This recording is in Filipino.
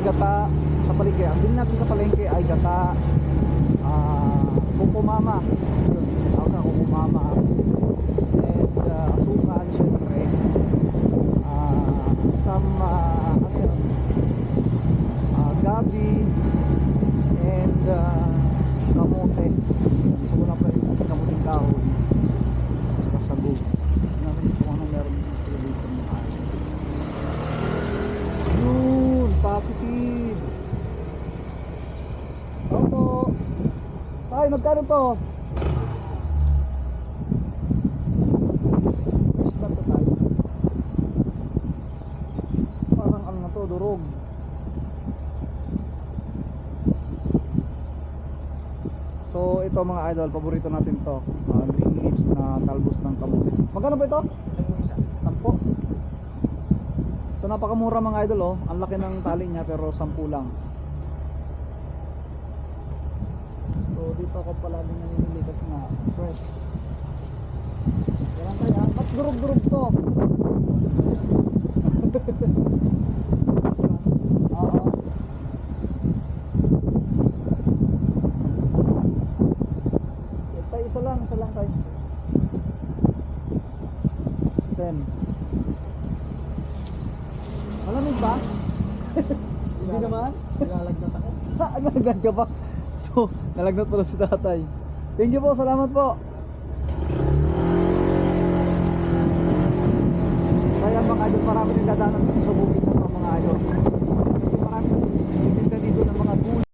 gata sa palengke. Ang bilhin natin sa palengke ay gata, kukumama, tawag na kukumama, and asukal, syempre, some ano yun, gabi, and kamote. So wala pa rin natin kamuting kahoy, tsaka sabog. Namin kung ano meron dito ng kahoy. Yun, positive. Opo. Tay, magkano to? Fish ba to, tay? Parang ano na to, durog. So ito mga idol, paborito natin to, green leaves na talbos ng kamote. Magkano ba ito? 10. So napakamura mga idol, oh. Ang laki ng tali niya pero 10 lang. So dito ako palagi nanimili kasi nga fresh. Yan tayo, ba't durog-durog to? Oo. Isa lang tayo. 10. Malamig ba? Hindi naman? Nalalagnat ako. Ha? Nalalagnat ka ba? So, nalagnat pala si tatay. Thank you po, salamat po. So ayan mga idol, marami nang dadaanan sa bukid ng mga idol. Kasi marami nang titinda dito ng mga gulay.